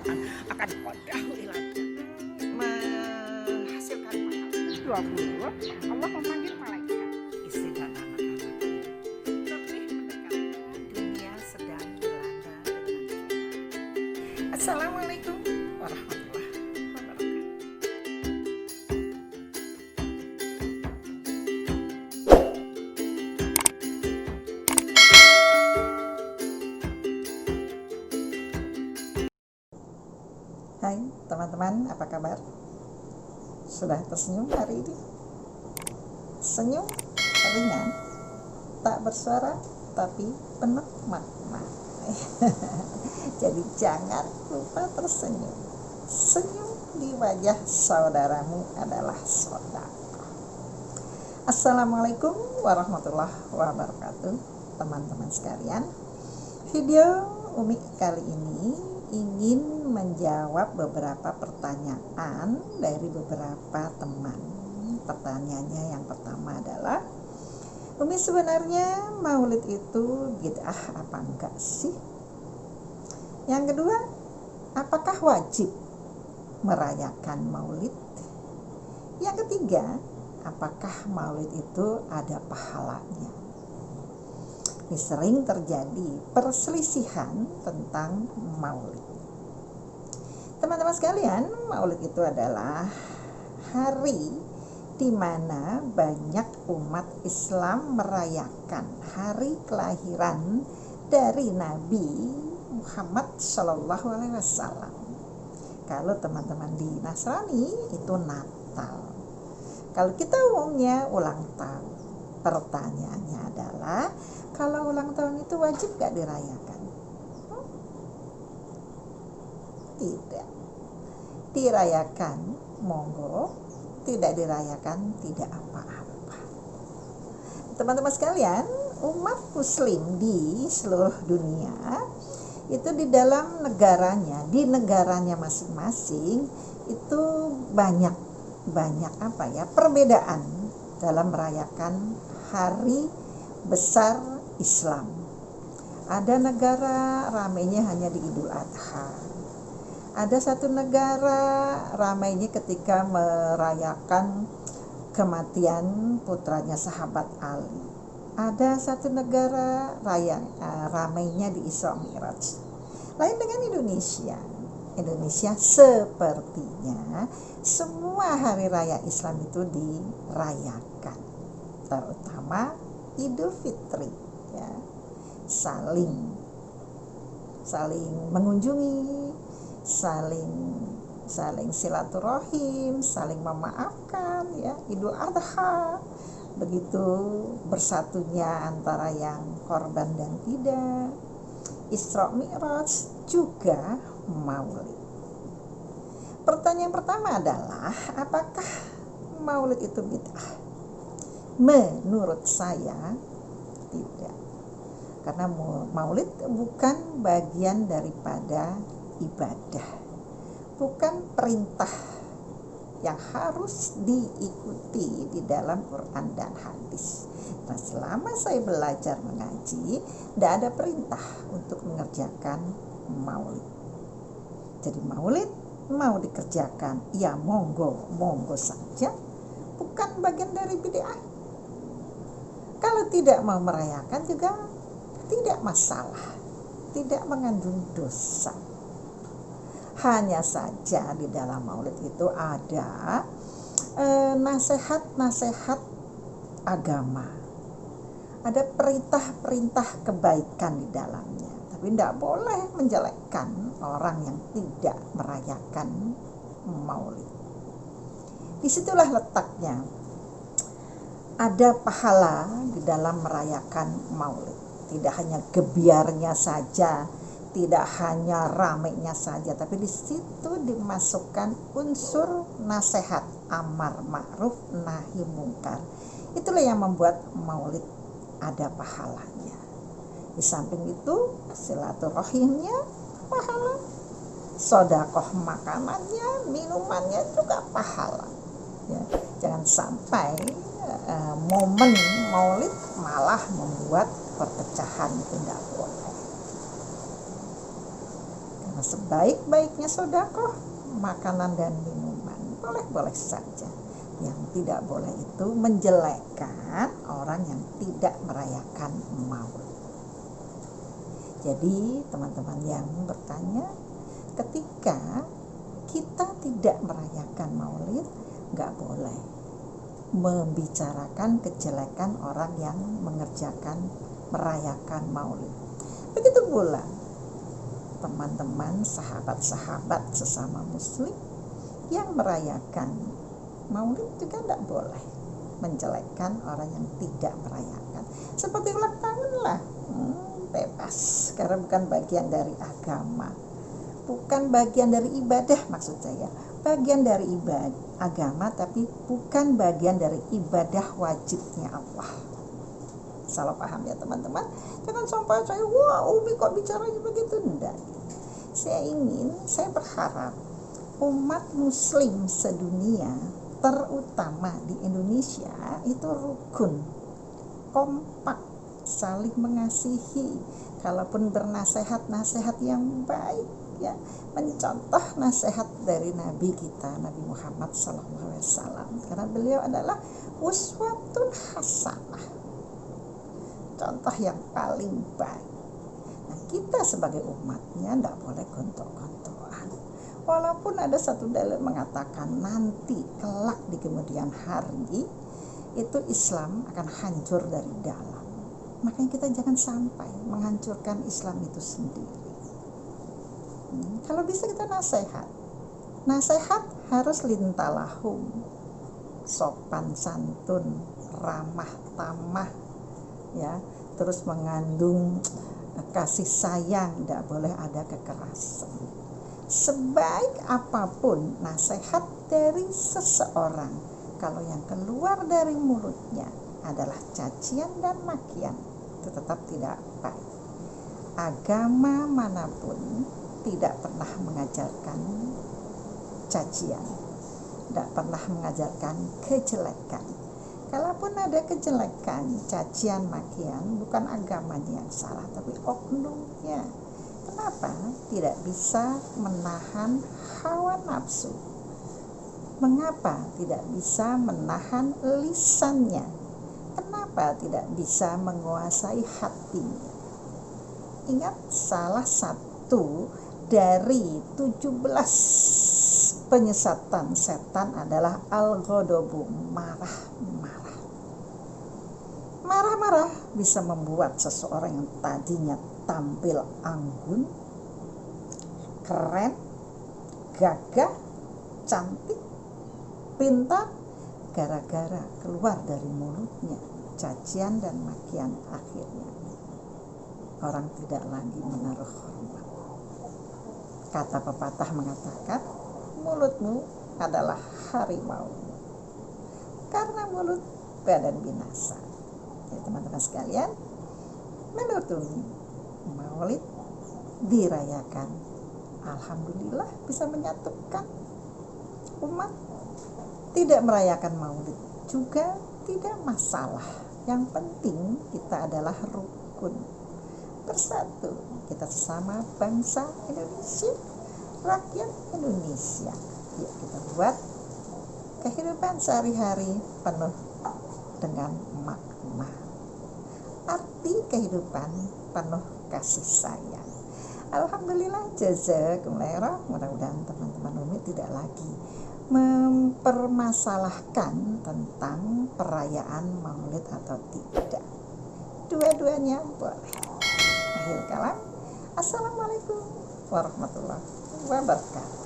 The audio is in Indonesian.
akan qadahu ila menghasilkan pahala. 20 Allah memanggil malaikat istri dan anak-anaknya lebih mendekatkan dunia sedang dilanda dengan fitnah. Assalamualaikum warahmatullahi wabarakatuh. Hai teman-teman, apa kabar? Sudah tersenyum hari ini? Senyum ringan, tak bersuara tapi penuh makna. Jadi jangan lupa tersenyum. Senyum di wajah saudaramu adalah sedekah. Assalamualaikum warahmatullahi wabarakatuh, teman-teman sekalian. Video Umi kali ini ingin menjawab beberapa pertanyaan dari beberapa teman. Pertanyaannya yang pertama adalah, Umi, sebenarnya maulid itu bid'ah apa enggak sih? Yang kedua, apakah wajib merayakan maulid? Yang ketiga, apakah maulid itu ada pahalanya? Ini sering terjadi perselisihan tentang maulid. Teman-teman sekalian, maulid itu adalah hari di mana banyak umat Islam merayakan hari kelahiran dari Nabi Muhammad SAW. Kalau teman-teman di Nasrani itu Natal. Kalau kita umumnya ulang tahun. Pertanyaannya adalah, kalau ulang tahun itu wajib gak dirayakan? Tidak. Dirayakan, monggo. Tidak dirayakan, tidak apa-apa. Teman-teman sekalian, umat muslim di seluruh dunia itu di dalam negaranya, di negaranya masing-masing itu banyak perbedaan dalam merayakan hari besar Islam. Ada negara ramainya hanya di Idul Adha. Ada satu negara ramainya ketika merayakan kematian putranya sahabat Ali. Ada satu negara ramainya di Isra Mi'raj. Lain dengan Indonesia. Indonesia sepertinya semua hari raya Islam itu dirayakan, terutama Idul Fitri, ya. Saling mengunjungi, saling silaturahim, saling memaafkan, ya. Idul Adha, begitu bersatunya antara yang korban dan tidak. Isra Mi'raj juga maulid. Pertanyaan pertama adalah, apakah maulid itu bid'ah? Menurut saya tidak. Karena maulid bukan bagian daripada ibadah. Bukan perintah yang harus diikuti di dalam Quran dan hadis. Nah, selama saya belajar mengaji, tidak ada perintah untuk mengerjakan maulid. Jadi maulid mau dikerjakan, ya monggo saja, bukan bagian dari bid'ah. Kalau tidak mau merayakan juga tidak masalah, tidak mengandung dosa. Hanya saja di dalam maulid itu ada nasihat-nasihat agama, ada perintah-perintah kebaikan di dalamnya. Tapi tidak boleh menjelekkan orang yang tidak merayakan maulid. Disitulah letaknya. Ada pahala di dalam merayakan maulid. Tidak hanya gebiarnya saja, tidak hanya ramainya saja, tapi di situ dimasukkan unsur nasihat, amar ma'ruf nahi mungkar. Itulah yang membuat maulid ada pahalanya. Di samping itu silaturahimnya pahala, sedekah makanannya, minumannya juga pahala. Ya, jangan sampai momen maulid malah membuat perpecahan, itu tidak boleh. Karena Karena sebaik-baiknya sedekah makanan dan minuman boleh-boleh saja. Yang tidak boleh itu menjelekkan orang yang tidak merayakan Maulid. Jadi teman-teman yang bertanya, ketika kita tidak merayakan Maulid, nggak boleh membicarakan kejelekan orang yang merayakan Maulid. Begitu pula teman-teman, sahabat-sahabat sesama muslim yang merayakan Maulid juga tidak boleh menjelekkan orang yang tidak merayakan. Seperti ulang tahun lah, bebas, karena bukan bagian dari agama, bukan bagian dari ibadah, maksud saya bagian dari ibadah agama, tapi bukan bagian dari ibadah wajibnya Allah. Salah paham ya teman-teman, jangan sampai saya wah Umi kok bicaranya begitu. Enggak, saya berharap umat muslim sedunia, terutama di Indonesia, itu rukun, kompak, saling mengasihi. Kalaupun bernasihat yang baik, ya, mencontoh nasihat dari Nabi kita, Nabi Muhammad SAW, karena beliau adalah uswatun hasanah, contoh yang paling baik. Nah, kita sebagai umatnya tidak boleh gontok-gontokan. Walaupun ada satu dalil mengatakan nanti kelak di kemudian hari itu Islam akan hancur dari dalam, makanya kita jangan sampai menghancurkan Islam itu sendiri. Kalau bisa kita nasihat harus lintalahum, sopan santun, ramah tamah, ya, terus mengandung kasih sayang, tidak boleh ada kekerasan. Sebaik apapun nasihat dari seseorang, kalau yang keluar dari mulutnya adalah cacian dan makian, itu tetap tidak baik. Agama manapun tidak pernah mengajarkan cacian, tidak pernah mengajarkan kejelekan. Kalaupun ada kejelekan, cacian, makian, bukan agamanya yang salah, tapi oknumnya. Kenapa tidak bisa menahan hawa nafsu? Mengapa tidak bisa menahan lisannya? Kenapa tidak bisa menguasai hatinya? Ingat, salah satu dari 17 penyesatan setan adalah al-ghadabu, marah-marah bisa membuat seseorang yang tadinya tampil anggun, keren, gagah, cantik, pintar, gara-gara keluar dari mulutnya cacian dan makian, akhirnya orang tidak lagi menaruh hormat. Kata pepatah mengatakan, mulutmu adalah harimau, karena mulut badan binasa. Ya, teman-teman sekalian, menurut Maulid dirayakan, alhamdulillah bisa menyatukan umat. Tidak merayakan Maulid juga tidak masalah. Yang penting kita adalah rukun, bersatu, kita sesama bangsa Indonesia, rakyat Indonesia. Yuk kita buat kehidupan sehari-hari penuh dengan makna, arti kehidupan penuh kasih sayang. Alhamdulillah, jazakumullah. Mudah-mudahan teman-teman Umi tidak lagi mempermasalahkan tentang perayaan Maulid atau tidak. Dua-duanya boleh. Akhir kalam, assalamualaikum warahmatullahi wabarakatuh.